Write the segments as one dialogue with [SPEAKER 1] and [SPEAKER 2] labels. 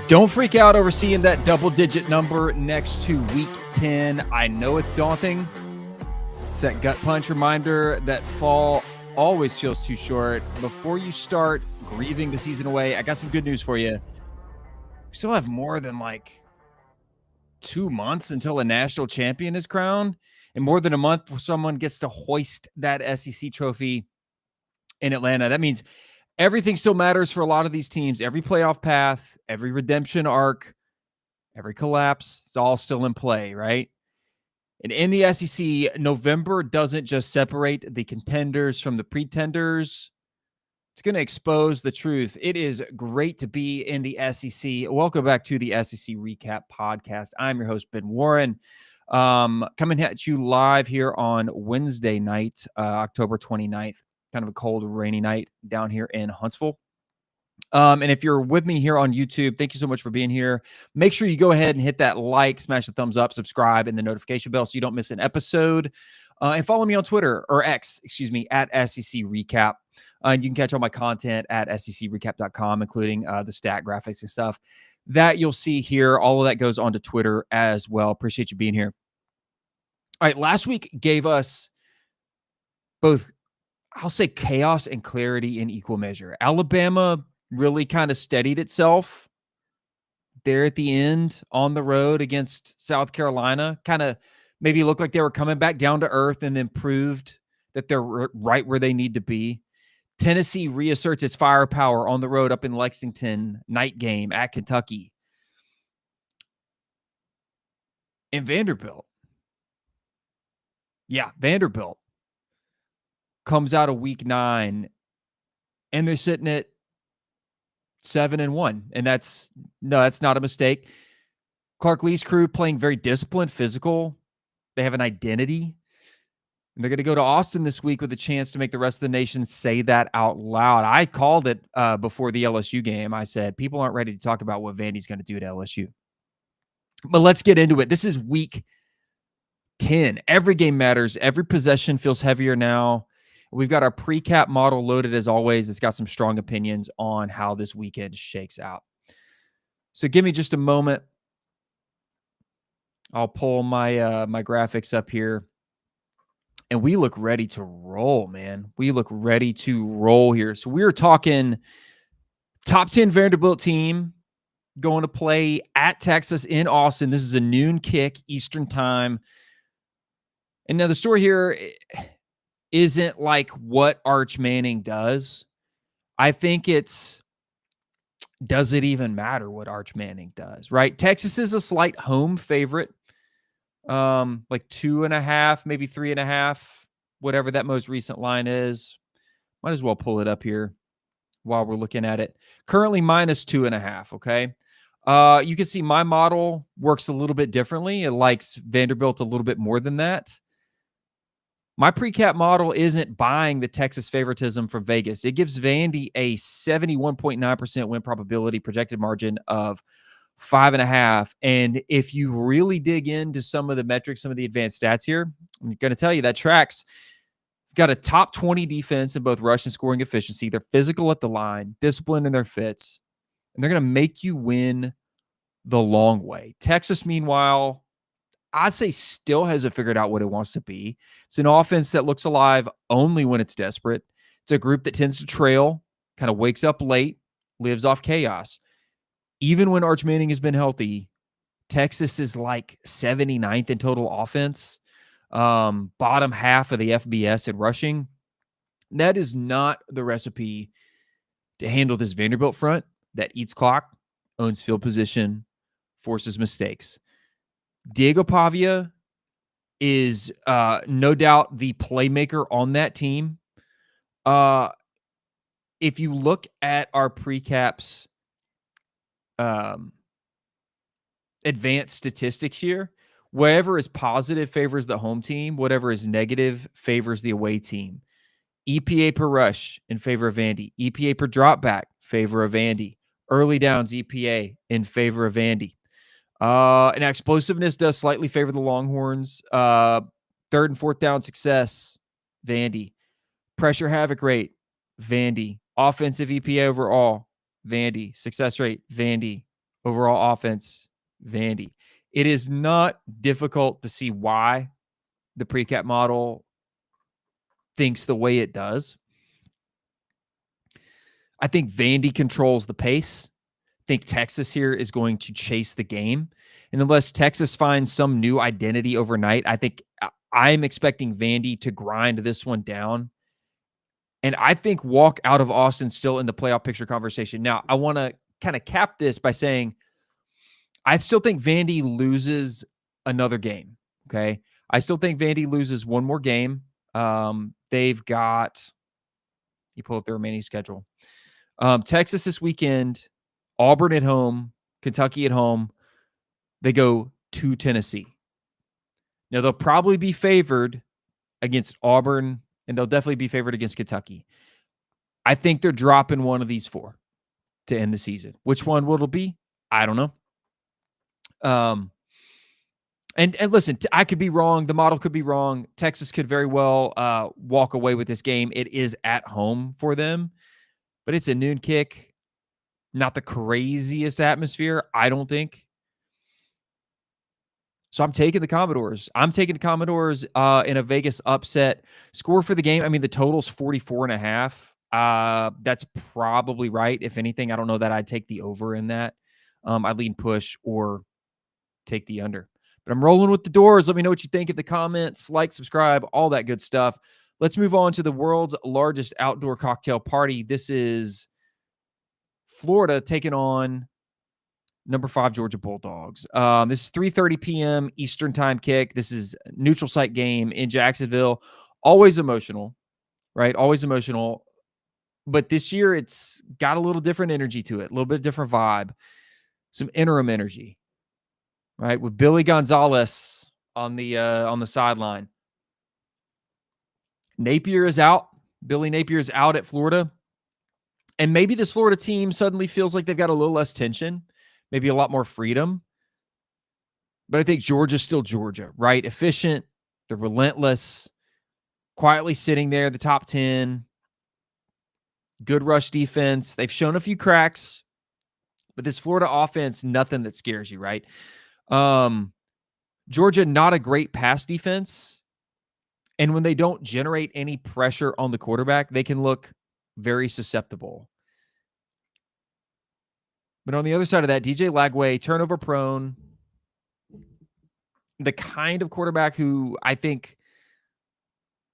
[SPEAKER 1] Don't freak out over seeing that double-digit number next to Week 10. I know it's daunting. It's that gut punch reminder that fall always feels too short. Before you start grieving the season away, I got some good news for you. We still have more than 2 months until a national champion is crowned, and more than a month before someone gets to hoist that SEC trophy in Atlanta. That means everything still matters for a lot of these teams. Every playoff path, every redemption arc, every collapse, it's all still in play, right? And in the SEC, November doesn't just separate the contenders from the pretenders. It's going to expose the truth. It is great to be in the SEC. Welcome back to the SEC Recap Podcast. I'm your host, Ben Warren, coming at you live here on Wednesday night, October 29th. Kind of a cold, rainy night down here in Huntsville. And if you're with me here on YouTube, thank you so much for being here. Make sure you go ahead and hit that like, smash the thumbs up, subscribe, and the notification bell so you don't miss an episode. And follow me on Twitter, or X, at SEC Recap. You can catch all my content at secrecap.com, including the stat graphics and stuff that you'll see here. All of that goes onto Twitter as well. Appreciate you being here. All right, last week gave us both, I'll say, chaos and clarity in equal measure. Alabama really kind of steadied itself there at the end on the road against South Carolina. Kind of maybe looked like they were coming back down to earth and then proved that they're right where they need to be. Tennessee reasserts its firepower on the road up in Lexington, night game at Kentucky. And Vanderbilt. Yeah, Vanderbilt comes out of week 9 and they're sitting at 7-1. And that's not a mistake. Clark Lee's crew playing very disciplined, physical. They have an identity. And they're going to go to Austin this week with a chance to make the rest of the nation say that out loud. I called it before the LSU game. I said, people aren't ready to talk about what Vandy's going to do to LSU. But let's get into it. This is week 10. Every game matters. Every possession feels heavier now. We've got our pre-cap model loaded as always. It's got some strong opinions on how this weekend shakes out. So give me just a moment. I'll pull my my graphics up here. And we look ready to roll, man. We look ready to roll here. So we're talking top 10 Vanderbilt team going to play at Texas in Austin. This is a noon kick Eastern time. And now the story here isn't like what Arch Manning does. I think it's, does it even matter what Arch Manning does, right? Texas is a slight home favorite. Like 2.5, maybe 3.5, whatever that most recent line is. Might as well pull it up here while we're looking at it. Currently -2.5. Okay. You can see my model works a little bit differently. It likes Vanderbilt a little bit more than that. My pre-cap model isn't buying the Texas favoritism from Vegas. It gives Vandy a 71.9% win probability, projected margin of 5.5. And if you really dig into some of the metrics, some of the advanced stats here, I'm going to tell you that tracks. Got a top 20 defense in both rush and scoring efficiency. They're physical at the line, disciplined in their fits, and they're going to make you win the long way. Texas, meanwhile, I'd say still hasn't figured out what it wants to be. It's an offense that looks alive only when it's desperate. It's a group that tends to trail, kind of wakes up late, lives off chaos. Even when Arch Manning has been healthy, Texas is like 79th in total offense, bottom half of the FBS in rushing. That is not the recipe to handle this Vanderbilt front that eats clock, owns field position, forces mistakes. Diego Pavia is no doubt the playmaker on that team. If you look at our precaps, advanced statistics here, whatever is positive favors the home team, whatever is negative favors the away team. EPA per rush in favor of Vandy. EPA per drop back, favor of Vandy. Early downs EPA in favor of Vandy. And explosiveness does slightly favor the Longhorns. Third and fourth down success, Vandy. Pressure havoc rate, Vandy. Offensive EPA overall, Vandy. Success rate, Vandy. Overall offense, Vandy. It is not difficult to see why the PRecap model thinks the way it does. I think Vandy controls the pace. I think Texas here is going to chase the game. And unless Texas finds some new identity overnight, I think I'm expecting Vandy to grind this one down. And I think walk out of Austin still in the playoff picture conversation. Now, I want to kind of cap this by saying I still think Vandy loses another game. Okay. I still think Vandy loses one more game. They've got, you pull up the remaining schedule. Texas this weekend, Auburn at home, Kentucky at home. They go to Tennessee. Now, they'll probably be favored against Auburn, and they'll definitely be favored against Kentucky. I think they're dropping one of these four to end the season. Which one will it be? I don't know. And listen, I could be wrong. The model could be wrong. Texas could very well walk away with this game. It is at home for them, but it's a noon kick. Not the craziest atmosphere, I don't think. So I'm taking the Commodores. I'm taking the Commodores in a Vegas upset. Score for the game, I mean, the total's 44.5. That's probably right. If anything, I don't know that I'd take the over in that. I'd lean push or take the under. But I'm rolling with the Doors. Let me know what you think in the comments. Like, subscribe, all that good stuff. Let's move on to the world's largest outdoor cocktail party. This is Florida taking on number 5 Georgia Bulldogs. This is 3:30 p.m. Eastern time kick. This is a neutral site game in Jacksonville. Always emotional, right? Always emotional. But this year it's got a little different energy to it, a little bit different vibe, some interim energy, right? With Billy Gonzalez on the sideline. Napier is out. Billy Napier is out at Florida. And maybe this Florida team suddenly feels like they've got a little less tension, maybe a lot more freedom. But I think Georgia's still Georgia, right? Efficient. They're relentless. Quietly sitting there, the top 10. Good rush defense. They've shown a few cracks. But this Florida offense, nothing that scares you, right? Georgia, not a great pass defense. And when they don't generate any pressure on the quarterback, they can look very susceptible. But on the other side of that, DJ Lagway, turnover prone, the kind of quarterback who I think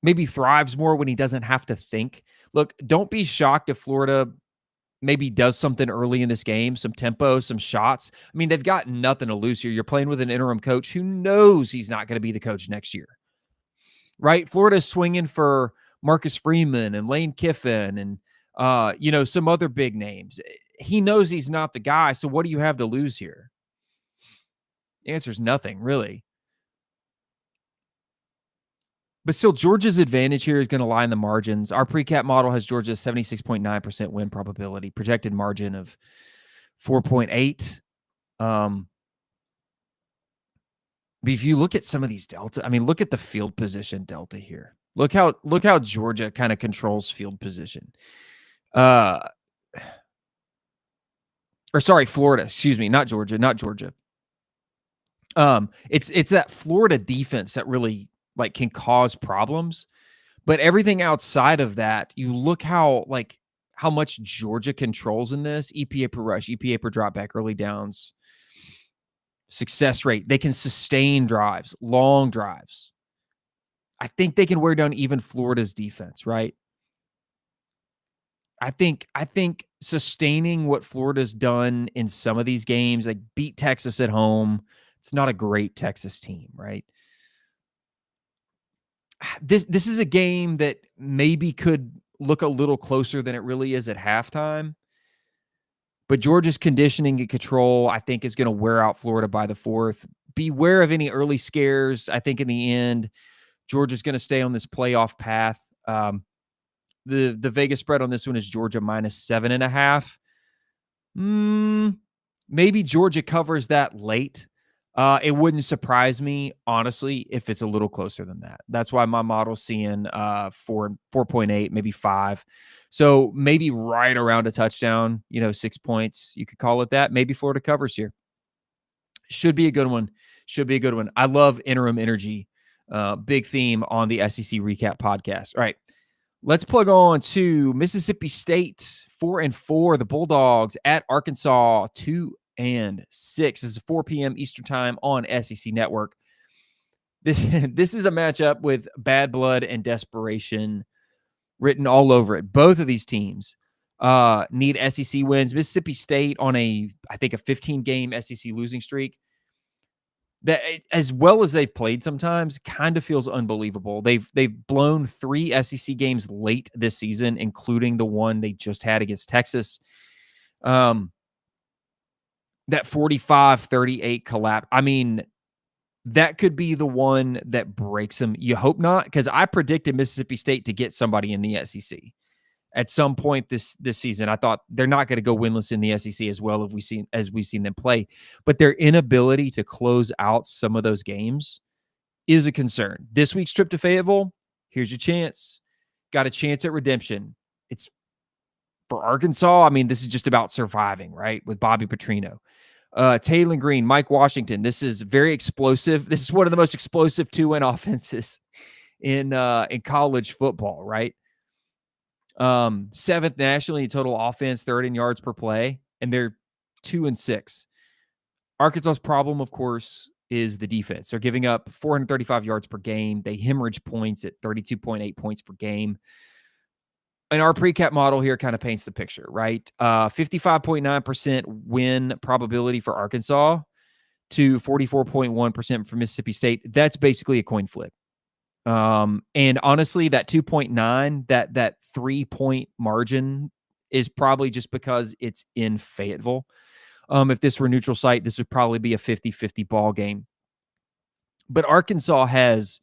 [SPEAKER 1] maybe thrives more when he doesn't have to think. Look, don't be shocked if Florida maybe does something early in this game, some tempo, some shots. I mean, they've got nothing to lose here. You're playing with an interim coach who knows he's not going to be the coach next year, right? Florida's swinging for Marcus Freeman and Lane Kiffin and, some other big names. He knows he's not the guy. So what do you have to lose here? The answer is nothing, really. But still, Georgia's advantage here is going to lie in the margins. Our PRecap model has Georgia's 76.9% win probability, projected margin of 4.8. But if you look at some of these delta, I mean, look at the field position delta here. Look how Georgia kind of controls field position. Florida, excuse me, not Georgia. It's that Florida defense that really can cause problems. But everything outside of that, you look how much Georgia controls in this. EPA per rush, EPA per drop back, early downs, success rate. They can sustain drives, long drives. I think they can wear down even Florida's defense, right? I think sustaining what Florida's done in some of these games, like beat Texas at home. It's not a great Texas team, right? This is a game that maybe could look a little closer than it really is at halftime. But Georgia's conditioning and control, I think, is going to wear out Florida by the fourth. Beware of any early scares. I think in the end, Georgia's going to stay on this playoff path. The Vegas spread on this one is Georgia minus 7.5. Maybe Georgia covers that late. It wouldn't surprise me, honestly, if it's a little closer than that. That's why my model's seeing 4.8, maybe 5. So maybe right around a touchdown, 6 points. You could call it that. Maybe Florida covers here. Should be a good one. Should be a good one. I love interim energy. Big theme on the SEC Recap podcast. All right. Let's plug on to Mississippi State, 4-4. The Bulldogs at Arkansas, 2-6. This is 4 p.m. Eastern time on SEC Network. This is a matchup with bad blood and desperation written all over it. Both of these teams need SEC wins. Mississippi State on I think a 15-game SEC losing streak. That, as well as they've played sometimes, kind of feels unbelievable. They've blown 3 SEC games late this season, including the one they just had against Texas. That 45-38 collapse. I mean, that could be the one that breaks them. You hope not, because I predicted Mississippi State to get somebody in the SEC at some point this season. I thought they're not going to go winless in the SEC as well as we've seen them play, but their inability to close out some of those games is a concern. This week's trip to Fayetteville, here's your chance. Got a chance at redemption. It's for Arkansas. I mean, this is just about surviving, right? With Bobby Petrino, Taylor Green, Mike Washington. This is very explosive. This is one of the most explosive 2-win offenses in college football, right? 7th nationally in total offense, 3rd in yards per play, and they're 2-6. Arkansas's problem, of course, is the defense. They're giving up 435 yards per game. They hemorrhage points at 32.8 points per game. And our pre-cap model here kind of paints the picture, right? 55.9% win probability for Arkansas to 44.1% for Mississippi State. That's basically a coin flip. And honestly, that 2.9, that 3-point margin is probably just because it's in Fayetteville. If this were a neutral site, this would probably be a 50-50 ball game. But Arkansas has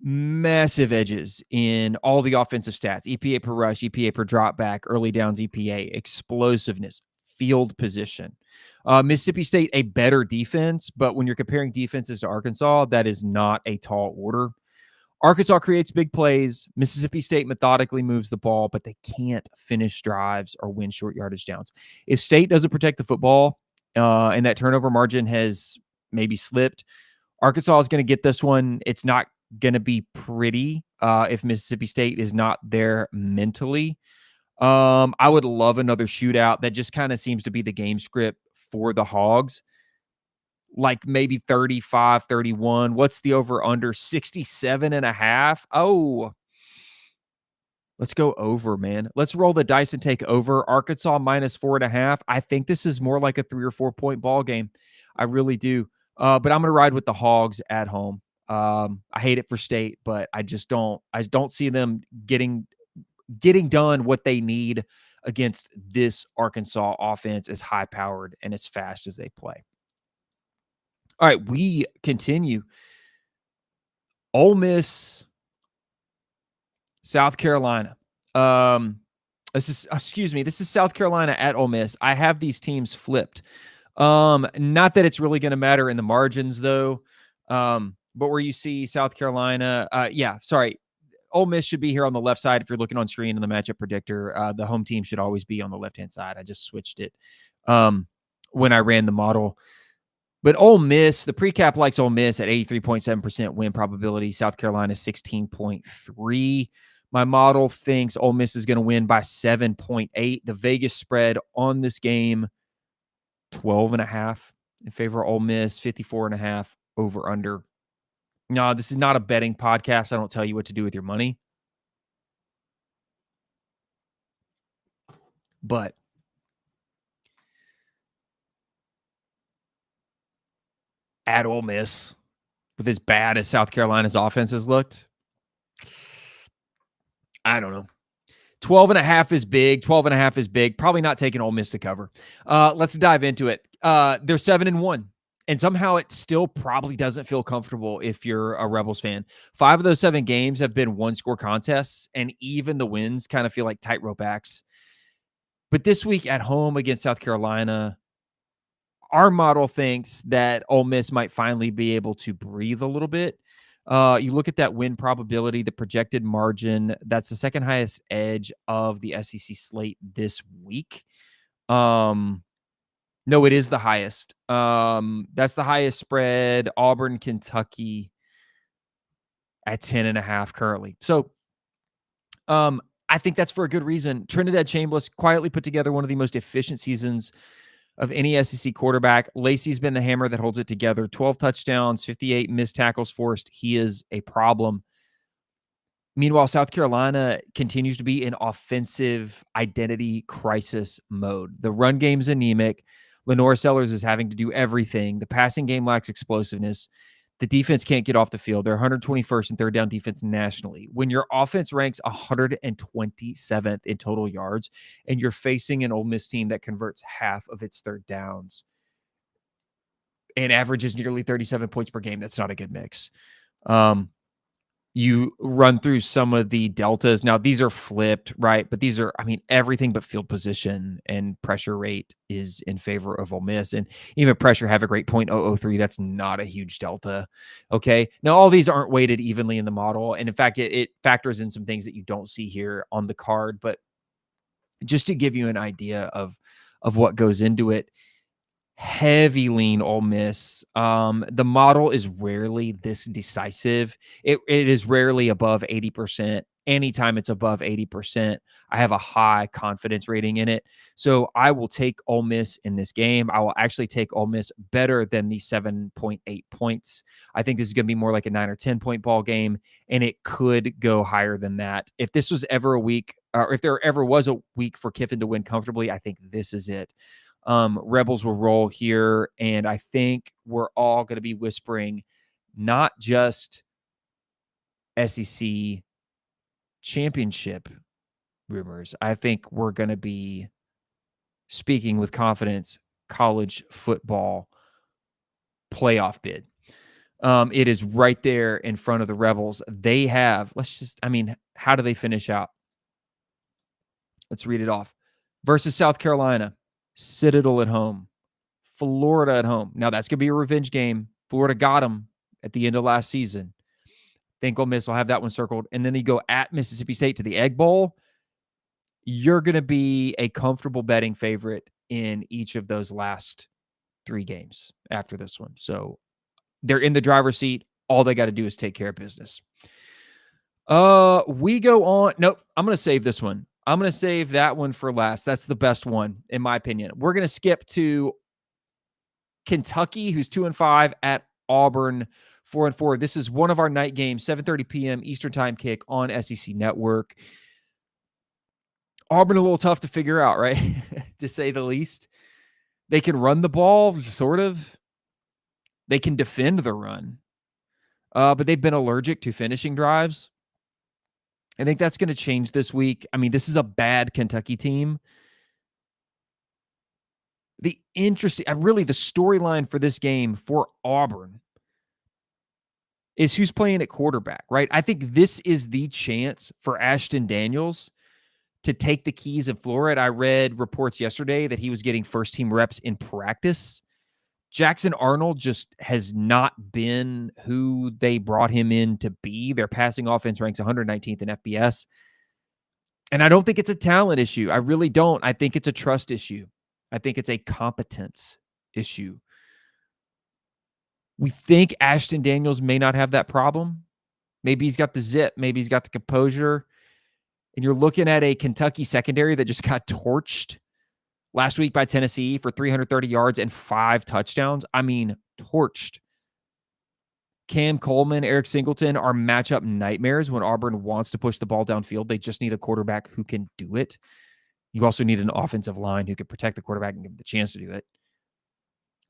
[SPEAKER 1] massive edges in all the offensive stats: EPA per rush, EPA per drop back, early downs EPA, explosiveness, field position. Mississippi State, a better defense, but when you're comparing defenses to Arkansas, that is not a tall order. Arkansas creates big plays. Mississippi State methodically moves the ball, but they can't finish drives or win short yardage downs. If State doesn't protect the football and that turnover margin has maybe slipped, Arkansas is going to get this one. It's not going to be pretty if Mississippi State is not there mentally. I would love another shootout. That just kind of seems to be the game script for the Hogs. Like maybe 35-31. What's the over under? 67.5. Oh, let's go over, man. Let's roll the dice and take over. Arkansas -4.5. I think this is more like a 3 or 4 point ball game. I really do. But I'm going to ride with the Hogs at home. I hate it for State, but I don't see them getting done what they need against this Arkansas offense as high powered and as fast as they play. All right, we continue. Ole Miss, South Carolina. This is South Carolina at Ole Miss. I have these teams flipped. Not that it's really going to matter in the margins, though. But where you see South Carolina, Ole Miss should be here on the left side if you're looking on screen in the matchup predictor. The home team should always be on the left-hand side. I just switched it when I ran the model. But Ole Miss, the pre-cap likes Ole Miss at 83.7% win probability. South Carolina 16.3. My model thinks Ole Miss is going to win by 7.8. The Vegas spread on this game, 12.5 in favor of Ole Miss, 54.5 over under. No, this is not a betting podcast. I don't tell you what to do with your money. But at Ole Miss, with as bad as South Carolina's offense has looked, I don't know. 12.5 is big. 12.5 is big. Probably not taking Ole Miss to cover. Let's dive into it. They're 7-1. And somehow it still probably doesn't feel comfortable if you're a Rebels fan. 5 of those 7 games have been one-score contests, and even the wins kind of feel like tightrope acts. But this week at home against South Carolina, our model thinks that Ole Miss might finally be able to breathe a little bit. You look at that win probability, the projected margin, that's the second highest edge of the SEC slate this week. No, it is the highest. That's the highest spread. Auburn, Kentucky at 10.5 currently. So I think that's for a good reason. Trinidad Chambliss quietly put together one of the most efficient seasons of any SEC quarterback. Lacey's been the hammer that holds it together. 12 touchdowns, 58 missed tackles forced. He is a problem. Meanwhile, South Carolina continues to be in offensive identity crisis mode. The run game's anemic. Lenore Sellers is having to do everything. The passing game lacks explosiveness. The defense can't get off the field. They're 121st in third down defense nationally. When your offense ranks 127th in total yards and you're facing an Ole Miss team that converts half of its third downs and averages nearly 37 points per game, that's not a good mix. You run through some of the deltas. Now, these are flipped, right? But these are, everything but field position and pressure rate is in favor of Ole Miss. And even pressure have a great .003. That's not a huge delta. Okay. Now, all these aren't weighted evenly in the model. And in fact, it factors in some things that you don't see here on the card. But just to give you an idea of what goes into it, heavy lean Ole Miss. The model is rarely this decisive. It is rarely above 80%. Anytime it's above 80%, I have a high confidence rating in it. So I will take Ole Miss in this game. I will actually take Ole Miss better than the 7.8 points. I think this is going to be more like a 9 or 10 point ball game, and it could go higher than that. If this was ever a week, or if there ever was a week for Kiffin to win comfortably, I think this is it. Rebels will roll here, and I think we're all going to be whispering not just SEC championship rumors. I think we're going to be speaking with confidence college football playoff bid. It is right there in front of the Rebels. They have, how do they finish out? Let's read it off. Versus South Carolina, Citadel at home, Florida at home. Now, that's going to be a revenge game. Florida got them at the end of last season. Think Ole Miss will have that one circled. And then you go at Mississippi State to the Egg Bowl. You're going to be a comfortable betting favorite in each of those last 3 games after this one. So they're in the driver's seat. All they got to do is take care of business. We go on. Nope. I'm going to save this one. I'm going to save that one for last. That's the best one, in my opinion. We're going to skip to Kentucky, who's 2-5, at Auburn, 4-4. This is one of our night games, 7:30 p.m. Eastern time kick on SEC Network. Auburn a little tough to figure out, right? To say the least. They can run the ball, sort of. They can defend the run. But they've been allergic to finishing drives. I think that's going to change this week. This is a bad Kentucky team. The storyline for this game for Auburn is who's playing at quarterback, right? I think this is the chance for Ashton Daniels to take the keys in Florida. I read reports yesterday that he was getting first-team reps in practice. Jackson Arnold just has not been who they brought him in to be. Their passing offense ranks 119th in FBS. And I don't think it's a talent issue. I really don't. I think it's a trust issue. I think it's a competence issue. We think Ashton Daniels may not have that problem. Maybe he's got the zip. Maybe he's got the composure. And you're looking at a Kentucky secondary that just got torched last week by Tennessee for 330 yards and 5 touchdowns. Torched. Cam Coleman, Eric Singleton are matchup nightmares when Auburn wants to push the ball downfield. They just need a quarterback who can do it. You also need an offensive line who can protect the quarterback and give him the chance to do it.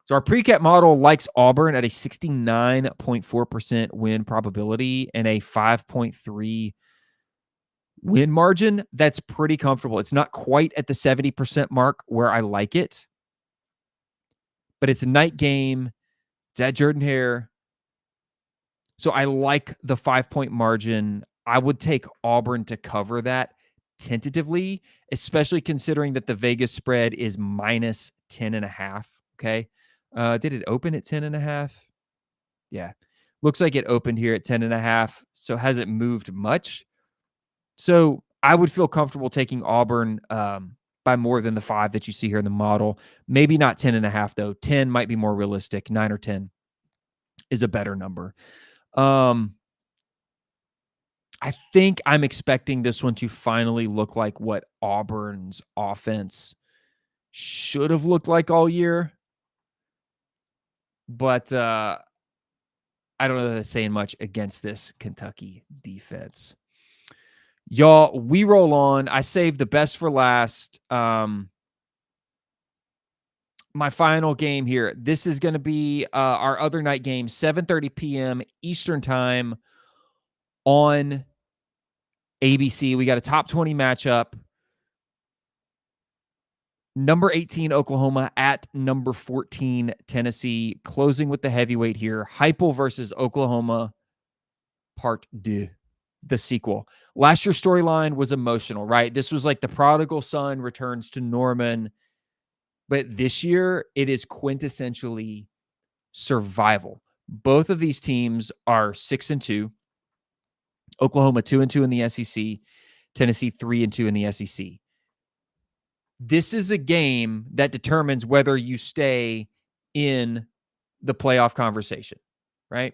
[SPEAKER 1] So our PRecap model likes Auburn at a 69.4% win probability and a 5.3 win margin. That's pretty comfortable. It's not quite at the 70% mark where I like it, but it's a night game. It's at Jordan-Hare. So I like the 5-point margin. I would take Auburn to cover that tentatively, especially considering that the Vegas spread is minus 10.5. Okay. Did it open at 10.5? Yeah. Looks like it opened here at 10.5, so hasn't moved much. So I would feel comfortable taking Auburn by more than the 5 that you see here in the model. Maybe not 10.5, though. 10 might be more realistic. 9 or 10 is a better number. I think I'm expecting this one to finally look like what Auburn's offense should have looked like all year. But I don't know that it's saying much against this Kentucky defense. Y'all, we roll on. I saved the best for last. My final game here. This is going to be our other night game, 7:30 p.m. Eastern time on ABC. We got a top 20 matchup. Number 18, Oklahoma at number 14, Tennessee. Closing with the heavyweight here. Heupel versus Oklahoma, part 2, the sequel. Last year's storyline was emotional, right? This was like the prodigal son returns to Norman. But this year, it is quintessentially survival. Both of these teams are 6-2. Oklahoma 2-2 in the SEC. Tennessee 3-2 in the SEC. This is a game that determines whether you stay in the playoff conversation, right?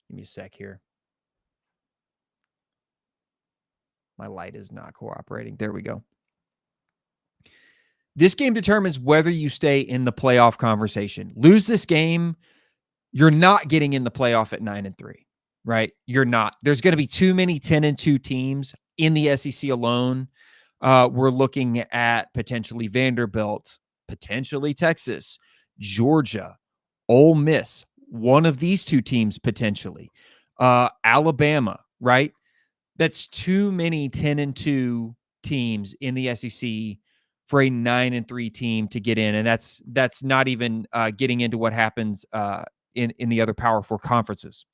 [SPEAKER 1] Give me a sec here. My light is not cooperating. There we go. This game determines whether you stay in the playoff conversation. Lose this game, you're not getting in the playoff at 9-3, right? You're not. There's going to be too many 10-2 teams in the SEC alone. We're looking at potentially Vanderbilt, potentially Texas, Georgia, Ole Miss, one of these two teams potentially, Alabama, right? That's too many 10-2 teams in the SEC for a 9-3 team to get in, and that's not even getting into what happens in the other Power 4 conferences.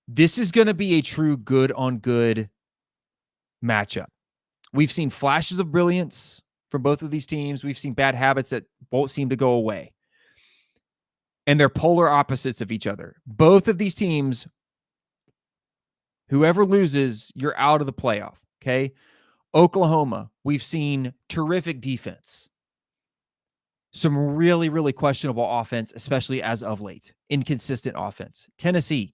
[SPEAKER 1] This is going to be a true good on good matchup. We've seen flashes of brilliance from both of these teams. We've seen bad habits that won't seem to go away. And they're polar opposites of each other. Both of these teams, whoever loses, you're out of the playoff, okay? Oklahoma, we've seen terrific defense. Some really, really questionable offense, especially as of late. Inconsistent offense. Tennessee,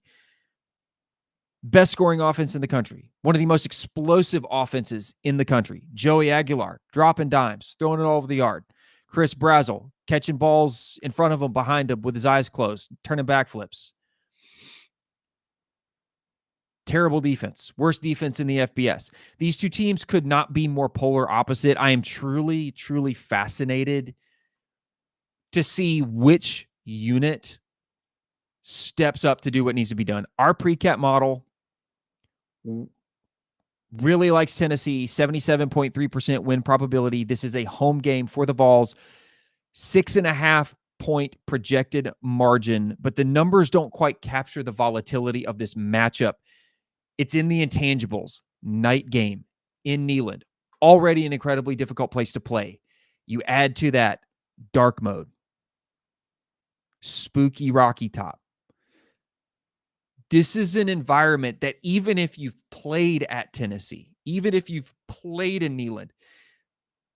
[SPEAKER 1] best scoring offense in the country. One of the most explosive offenses in the country. Joey Aguilar, dropping dimes, throwing it all over the yard. Chris Brazzell, catching balls in front of him, behind him with his eyes closed, turning backflips. Terrible defense. Worst defense in the FBS. These two teams could not be more polar opposite. I am truly, truly fascinated to see which unit steps up to do what needs to be done. Our PRecap model really likes Tennessee, 77.3% win probability. This is a home game for the Vols. 6.5 point projected margin, but the numbers don't quite capture the volatility of this matchup. It's in the intangibles. Night game in Neyland. Already an incredibly difficult place to play. You add to that dark mode. Spooky Rocky Top. This is an environment that even if you've played at Tennessee, even if you've played in Neyland,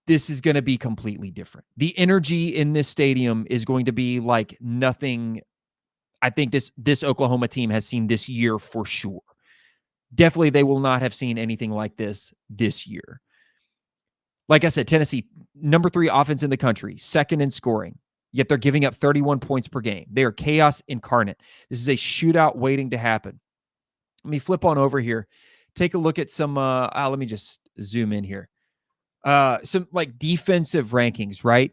[SPEAKER 1] this is going to be completely different. The energy in this stadium is going to be like nothing I think this Oklahoma team has seen this year for sure. Definitely they will not have seen anything like this year. Like I said, Tennessee, number 3 offense in the country, second in scoring, yet they're giving up 31 points per game. They are chaos incarnate. This is a shootout waiting to happen. Let me flip on over here. Take a look at some, let me just zoom in here. Some like defensive rankings, right?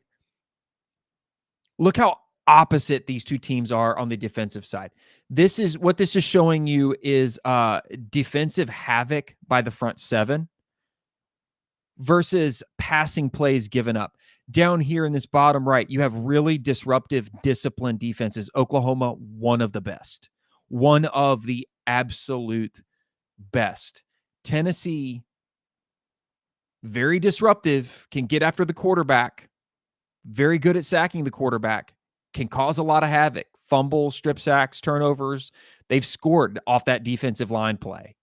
[SPEAKER 1] Look how opposite these two teams are on the defensive side. This is showing you is defensive havoc by the front 7 versus passing plays given up. Down here in this bottom right, you have really disruptive, disciplined defenses. Oklahoma, one of the best. One of the absolute best. Tennessee, very disruptive, can get after the quarterback, very good at sacking the quarterback, can cause a lot of havoc, fumbles, strip sacks, turnovers. They've scored off that defensive line play.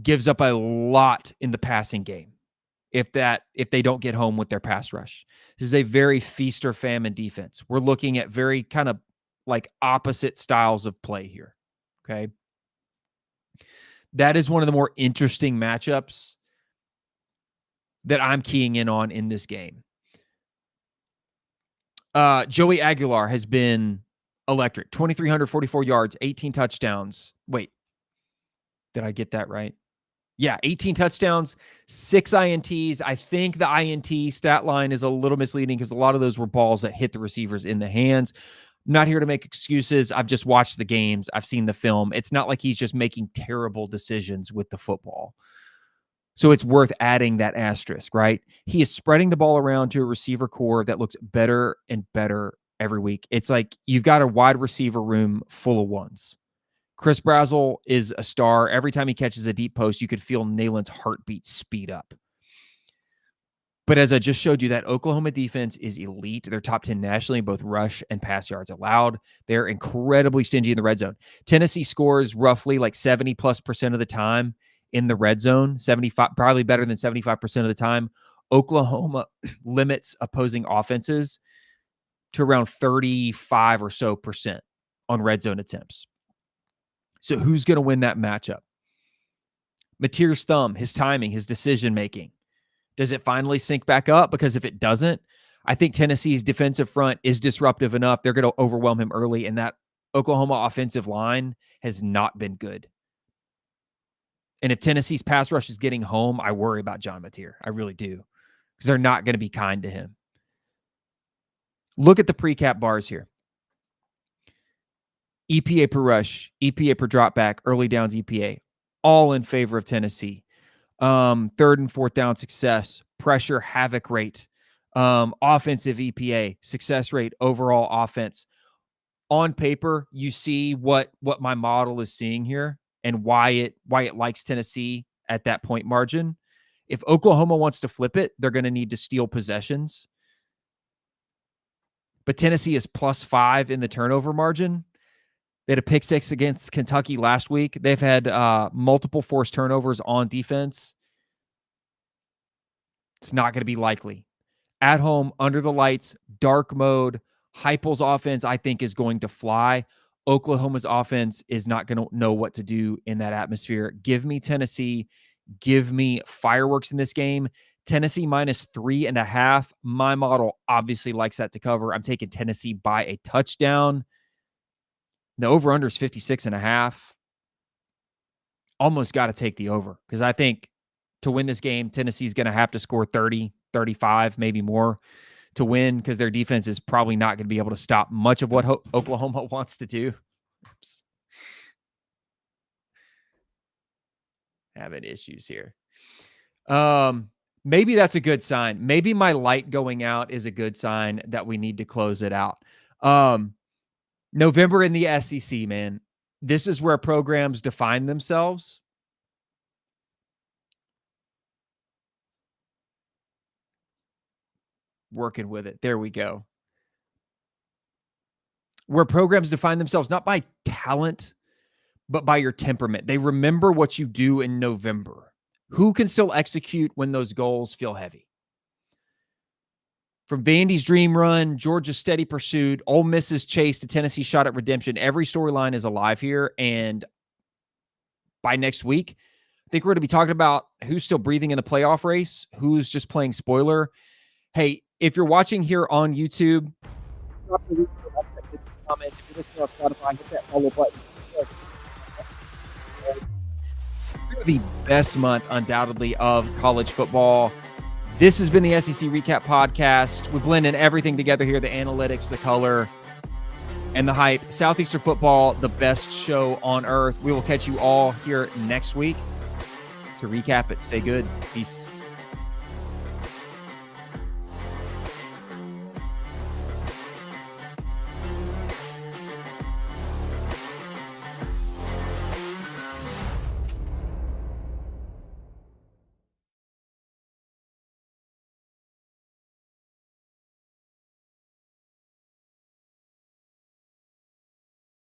[SPEAKER 1] Gives up a lot in the passing game if they don't get home with their pass rush. This is a very feast or famine defense. We're looking at very kind of like opposite styles of play here. Okay. That is one of the more interesting matchups that I'm keying in on in this game. Joey Aguilar has been electric. 2,344 yards, 18 touchdowns. Wait, did I get that right? Yeah, 18 touchdowns, 6 INTs. I think the INT stat line is a little misleading because a lot of those were balls that hit the receivers in the hands. I'm not here to make excuses. I've just watched the games. I've seen the film. It's not like he's just making terrible decisions with the football. So it's worth adding that asterisk, right? He is spreading the ball around to a receiver core that looks better and better every week. It's like you've got a wide receiver room full of ones. Chris Brazzell is a star. Every time he catches a deep post, you could feel Nayland's heartbeat speed up. But as I just showed you, that Oklahoma defense is elite. They're top 10 nationally in both rush and pass yards allowed. They're incredibly stingy in the red zone. Tennessee scores roughly like 70+% of the time in the red zone, 75, probably better than 75% of the time. Oklahoma limits opposing offenses to around 35 or so percent on red zone attempts. So who's going to win that matchup? Mateer's thumb, his timing, his decision-making. Does it finally sync back up? Because if it doesn't, I think Tennessee's defensive front is disruptive enough. They're going to overwhelm him early, and that Oklahoma offensive line has not been good. And if Tennessee's pass rush is getting home, I worry about John Mateer. I really do. Because they're not going to be kind to him. Look at the pre-cap bars here. EPA per rush, EPA per dropback, early downs EPA, all in favor of Tennessee. Third and fourth down success, pressure havoc rate, offensive EPA, success rate, overall offense. On paper, you see what my model is seeing here and why it likes Tennessee at that point margin. If Oklahoma wants to flip it, they're going to need to steal possessions. But Tennessee is +5 in the turnover margin. They had a pick 6 against Kentucky last week. They've had multiple forced turnovers on defense. It's not going to be likely. At home, under the lights, dark mode, Heupel's offense, I think, is going to fly. Oklahoma's offense is not going to know what to do in that atmosphere. Give me Tennessee. Give me fireworks in this game. Tennessee -3.5. My model obviously likes that to cover. I'm taking Tennessee by a touchdown. The over-under is 56.5. Almost got to take the over because I think to win this game, Tennessee's going to have to score 30, 35, maybe more to win because their defense is probably not going to be able to stop much of what Oklahoma wants to do. Oops. Having issues here. Maybe that's a good sign. Maybe my light going out is a good sign that we need to close it out. November in the SEC, man. This is where programs define themselves. Working with it. There we go. Where programs define themselves not by talent, but by your temperament. They remember what you do in November. Who can still execute when those goals feel heavy? From Vandy's dream run, Georgia's steady pursuit, Ole Miss's chase to Tennessee's shot at redemption, every storyline is alive here. And by next week, I think we're going to be talking about who's still breathing in the playoff race, who's just playing spoiler. Hey, if you're watching here on YouTube, drop the comments. If you're listening on Spotify, hit that follow button. We're the best month, undoubtedly, of college football. This has been the SEC Recap Podcast. We blend in everything together here, the analytics, the color, and the hype. Southeastern football, the best show on earth. We will catch you all here next week to recap it. Stay good. Peace.